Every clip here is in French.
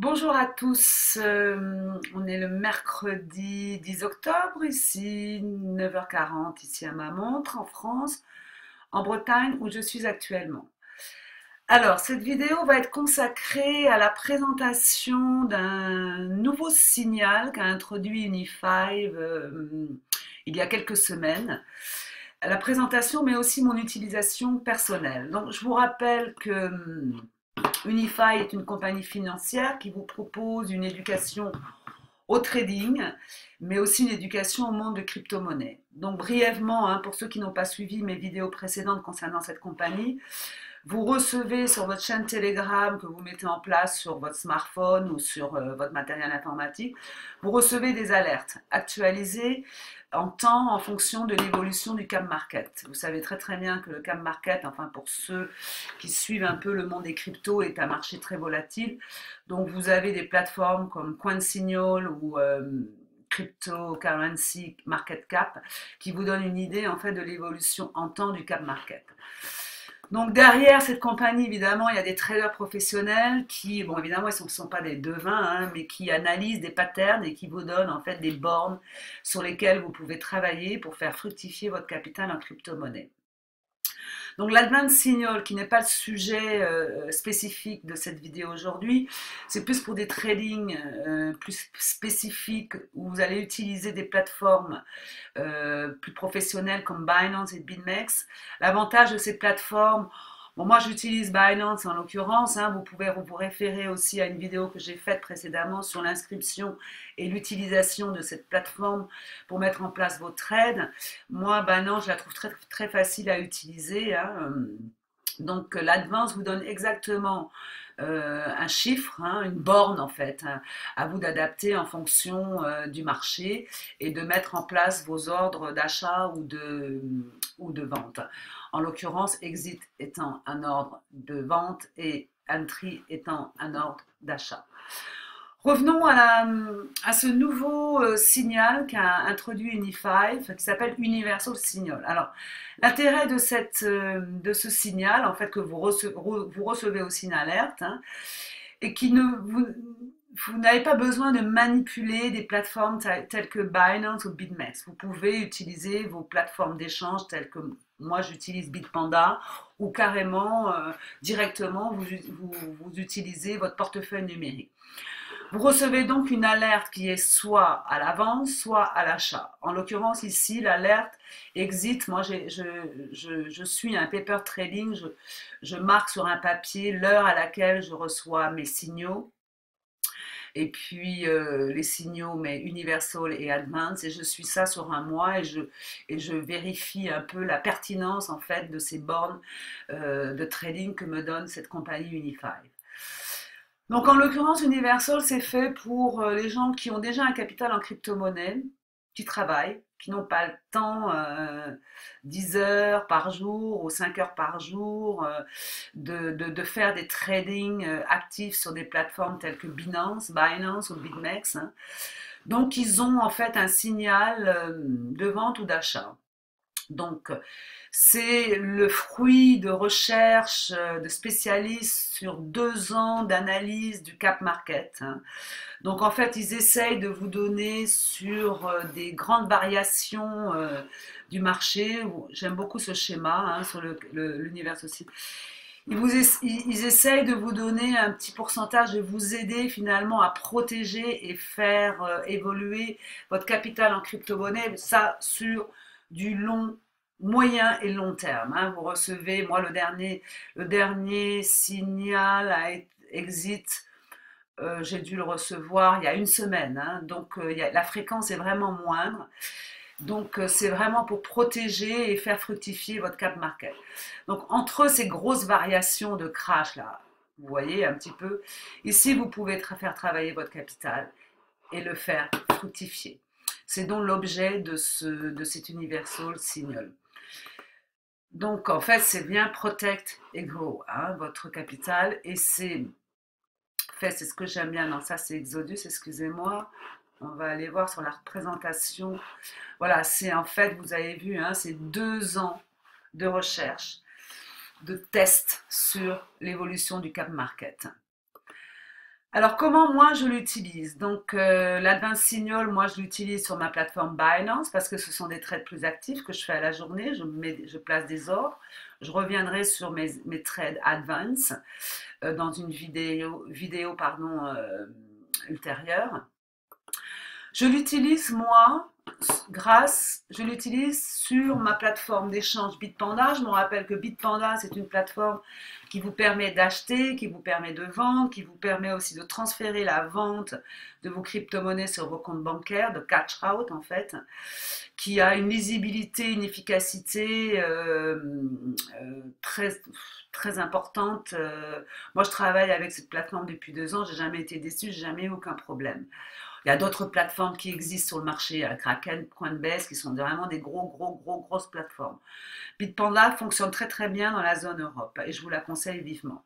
Bonjour à tous, on est le mercredi 10 octobre, ici 9h40, ici à ma montre en France, en Bretagne où je suis actuellement. Alors, cette vidéo va être consacrée à la présentation d'un nouveau signal qu'a introduit Unifive il y a quelques semaines. La présentation, mais aussi mon utilisation personnelle. Donc, je vous rappelle que Unify est une compagnie financière qui vous propose une éducation au trading, mais aussi une éducation au monde de crypto-monnaie. Donc brièvement, pour ceux qui n'ont pas suivi mes vidéos précédentes concernant cette compagnie, vous recevez sur votre chaîne Telegram que vous mettez en place sur votre smartphone ou sur votre matériel informatique, vous recevez des alertes actualisées en temps en fonction de l'évolution du cap market. Vous savez très très bien que le cap market, enfin pour ceux qui suivent un peu le monde des cryptos, est un marché très volatile. Donc vous avez des plateformes comme CoinSignal ou Cryptocurrency Market Cap qui vous donnent une idée en fait de l'évolution en temps du cap market. Donc derrière cette compagnie, évidemment, il y a des traders professionnels qui, bon, évidemment, ils ne sont pas des devins, mais qui analysent des patterns et qui vous donnent en fait des bornes sur lesquelles vous pouvez travailler pour faire fructifier votre capital en crypto-monnaie. Donc l'advance signal, qui n'est pas le sujet spécifique de cette vidéo aujourd'hui, c'est plus pour des tradings plus spécifiques où vous allez utiliser des plateformes plus professionnelles comme Binance et BitMEX. L'avantage de ces plateformes, bon, moi j'utilise Binance en l'occurrence, vous pouvez vous référer aussi à une vidéo que j'ai faite précédemment sur l'inscription et l'utilisation de cette plateforme pour mettre en place vos trades. Moi, Binance, je la trouve très, très facile à utiliser. Donc l'advance vous donne exactement un chiffre, une borne en fait, à vous d'adapter en fonction du marché et de mettre en place vos ordres d'achat ou de vente. En l'occurrence, exit étant un ordre de vente et entry étant un ordre d'achat. Revenons à ce nouveau signal qu'a introduit Unifive, qui s'appelle Universal Signal. Alors, l'intérêt de ce signal, en fait, que vous recevez aussi une alerte, et vous n'avez pas besoin de manipuler des plateformes telles que Binance ou BitMEX. Vous pouvez utiliser vos plateformes d'échange telles que moi j'utilise Bitpanda ou carrément directement vous utilisez votre portefeuille numérique. Vous recevez donc une alerte qui est soit à la vente, soit à l'achat. En l'occurrence ici, l'alerte exit. Moi, je suis un paper trading. Je marque sur un papier l'heure à laquelle je reçois mes signaux. Et puis les signaux, mais universal et advance. Et je suis ça sur un mois et je vérifie un peu la pertinence en fait de ces bornes de trading que me donne cette compagnie Unifive. Donc en l'occurrence, Universal, c'est fait pour les gens qui ont déjà un capital en crypto-monnaie, qui travaillent, qui n'ont pas le temps, 10 heures par jour ou 5 heures par jour, de faire des tradings actifs sur des plateformes telles que Binance ou BitMEX. Donc ils ont en fait un signal de vente ou d'achat. Donc, c'est le fruit de recherches de spécialistes sur 2 ans d'analyse du cap market. Donc, en fait, ils essayent de vous donner sur des grandes variations du marché. J'aime beaucoup ce schéma sur l'univers aussi. Ils essayent de vous donner un petit pourcentage, de vous aider finalement à protéger et faire évoluer votre capital en crypto-monnaie, ça sur du moyen et long terme. Vous recevez, moi le dernier signal à exit, j'ai dû le recevoir il y a une semaine, donc la fréquence est vraiment moindre. Donc c'est vraiment pour protéger et faire fructifier votre cap market. Donc entre ces grosses variations de crash là, vous voyez un petit peu, ici vous pouvez faire travailler votre capital et le faire fructifier. C'est donc l'objet de cet Universal Signal. Donc en fait c'est bien protect et grow votre capital et c'est ce que j'aime bien. Non, ça c'est Exodus, excusez-moi. On va aller voir sur la représentation. Voilà, c'est en fait, vous avez vu, c'est 2 ans de recherche, de tests sur l'évolution du cap market. Alors, comment moi je l'utilise? Donc, l'Advanced Signal, moi je l'utilise sur ma plateforme Binance parce que ce sont des trades plus actifs que je fais à la journée. Je place des ordres. Je reviendrai sur mes trades Advance dans une vidéo pardon, ultérieure. Je l'utilise moi je l'utilise sur ma plateforme d'échange Bitpanda. Je me rappelle que Bitpanda, c'est une plateforme qui vous permet d'acheter, qui vous permet de vendre, qui vous permet aussi de transférer la vente de vos crypto-monnaies sur vos comptes bancaires, de cash out en fait, qui a une lisibilité, une efficacité très, très importante. Moi, je travaille avec cette plateforme depuis 2 ans, j'ai jamais été déçue, j'ai jamais eu aucun problème. Il y a d'autres plateformes qui existent sur le marché, Kraken, Coinbase, qui sont vraiment des grosses plateformes. Bitpanda fonctionne très très bien dans la zone Europe et je vous la conseille vivement.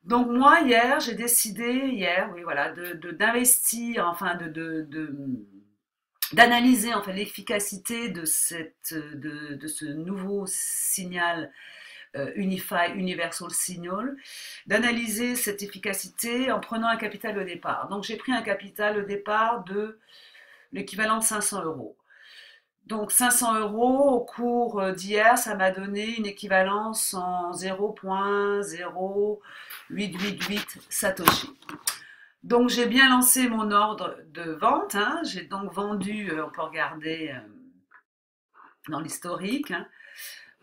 Donc moi hier, j'ai décidé oui voilà, d'investir, enfin d'analyser en fait l'efficacité de ce nouveau signal Unify Universal Signal, d'analyser cette efficacité en prenant un capital au départ. Donc j'ai pris un capital au départ de l'équivalent de 500 euros. Donc 500 euros au cours d'hier, ça m'a donné une équivalence en 0,0888 Satoshi. Donc j'ai bien lancé mon ordre de vente, hein. J'ai donc vendu, on peut regarder dans l'historique, hein.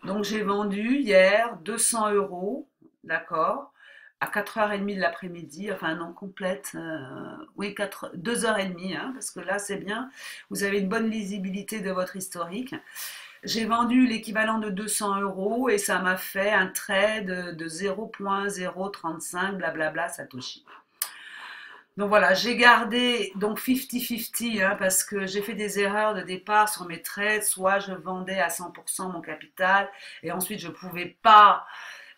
Donc j'ai vendu hier 200 euros, d'accord, à 4h30 de l'après-midi, enfin non complète, oui 2h30, hein, parce que là c'est bien, vous avez une bonne lisibilité de votre historique. J'ai vendu l'équivalent de 200 euros et ça m'a fait un trade de 0,035 blablabla Satoshi. Donc voilà, j'ai gardé donc 50-50 hein, parce que j'ai fait des erreurs de départ sur mes trades. Soit je vendais à 100% mon capital et ensuite je ne pouvais pas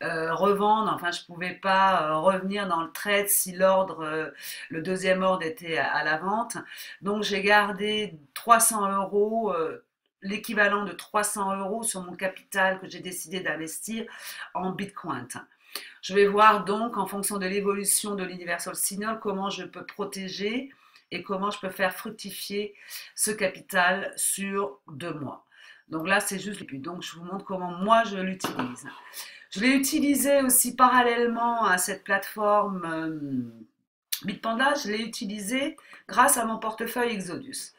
revendre, enfin je ne pouvais pas revenir dans le trade si le deuxième ordre était à la vente. Donc j'ai gardé 300 euros. L'équivalent de 300 euros sur mon capital que j'ai décidé d'investir en Bitcoin. Je vais voir donc en fonction de l'évolution de l'Universal Signal comment je peux protéger et comment je peux faire fructifier ce capital sur 2 mois. Donc là, c'est juste le but. Donc je vous montre comment moi je l'utilise. Je l'ai utilisé aussi parallèlement à cette plateforme Bitpanda. Je l'ai utilisé grâce à mon portefeuille Exodus.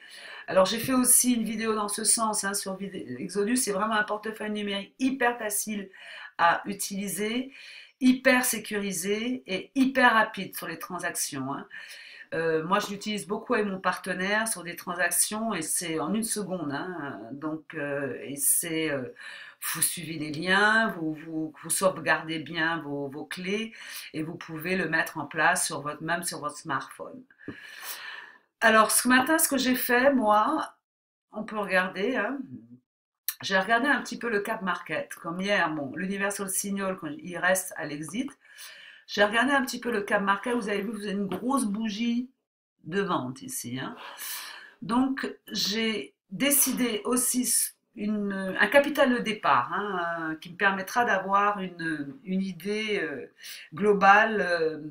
Alors j'ai fait aussi une vidéo dans ce sens hein, sur Exodus. C'est vraiment un portefeuille numérique hyper facile à utiliser, hyper sécurisé et hyper rapide sur les transactions. Hein. Moi, je l'utilise beaucoup avec mon partenaire sur des transactions et c'est en 1 seconde. Hein. Donc, vous suivez les liens, vous sauvegardez bien vos clés et vous pouvez le mettre en place même sur votre smartphone. Alors, ce matin, ce que j'ai fait, moi, on peut regarder. Hein. J'ai regardé un petit peu le cap market, comme hier, bon, l'Universal Signal, quand il reste à l'exit. J'ai regardé un petit peu le cap market, vous avez vu, vous avez une grosse bougie de vente ici. Hein. Donc, j'ai décidé aussi un capital de départ hein, qui me permettra d'avoir une idée globale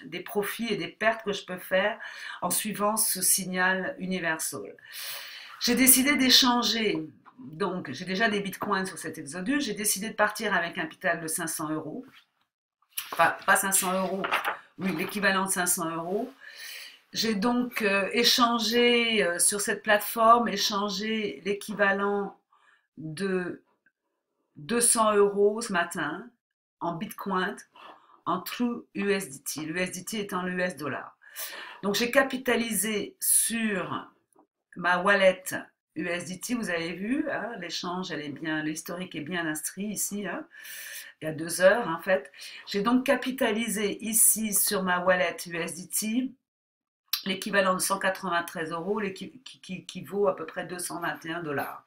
des profits et des pertes que je peux faire en suivant ce signal universal. J'ai décidé d'échanger. Donc, j'ai déjà des bitcoins sur cet Exodus. J'ai décidé de partir avec un capital de 500 euros. Enfin, pas 500 euros, oui, l'équivalent de 500 euros. J'ai donc échangé sur cette plateforme, échangé l'équivalent de 200 euros ce matin en bitcoin, en True USDT. L'USDT étant le US dollar. Donc, j'ai capitalisé sur ma wallet USDT, vous avez vu, hein, l'échange, l'historique est bien inscrit ici, hein, il y a 2 heures en fait. J'ai donc capitalisé ici sur ma wallet USDT l'équivalent de 193 euros, qui vaut à peu près 221 dollars.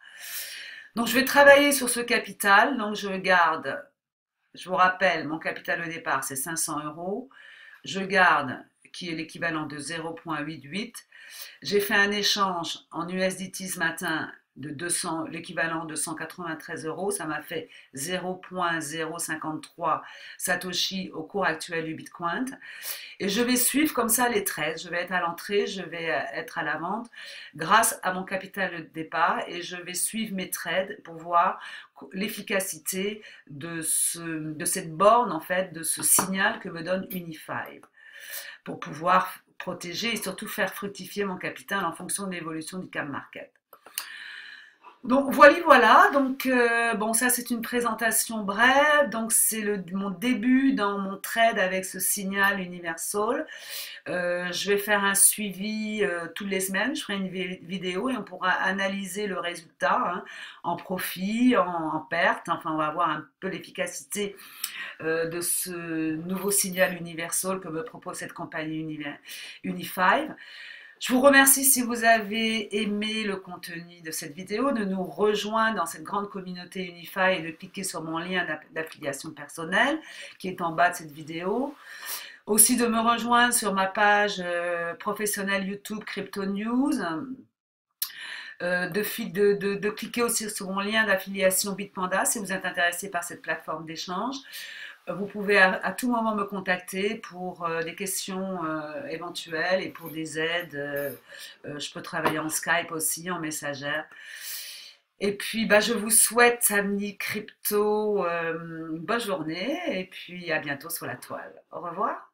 Donc je vais travailler sur ce capital, donc je garde, je vous rappelle, mon capital au départ c'est 500 euros, je garde qui est l'équivalent de 0,88. J'ai fait un échange en USDT ce matin de 200, l'équivalent de 193 euros. Ça m'a fait 0,053 Satoshi au cours actuel du Bitcoin. Et je vais suivre comme ça les trades. Je vais être à l'entrée, je vais être à la vente grâce à mon capital de départ et je vais suivre mes trades pour voir l'efficacité de cette borne, en fait, de ce signal que me donne Unifive pour pouvoir protéger et surtout faire fructifier mon capital en fonction de l'évolution du cap market. Donc voilà, donc bon, ça c'est une présentation brève, donc c'est mon début dans mon trade avec ce signal Universal. Je vais faire un suivi toutes les semaines, je ferai une vidéo et on pourra analyser le résultat, hein, en profit, en perte, enfin on va voir un peu l'efficacité de ce nouveau signal Universal que me propose cette compagnie Unifive. Je vous remercie si vous avez aimé le contenu de cette vidéo, de nous rejoindre dans cette grande communauté Unifive et de cliquer sur mon lien d'affiliation personnelle qui est en bas de cette vidéo. Aussi de me rejoindre sur ma page professionnelle YouTube Crypto News. De cliquer aussi sur mon lien d'affiliation Bitpanda si vous êtes intéressé par cette plateforme d'échange. Vous pouvez à tout moment me contacter pour des questions éventuelles et pour des aides. Je peux travailler en Skype aussi, en messagère. Et puis, je vous souhaite, amis crypto, une bonne journée et puis à bientôt sur la toile. Au revoir.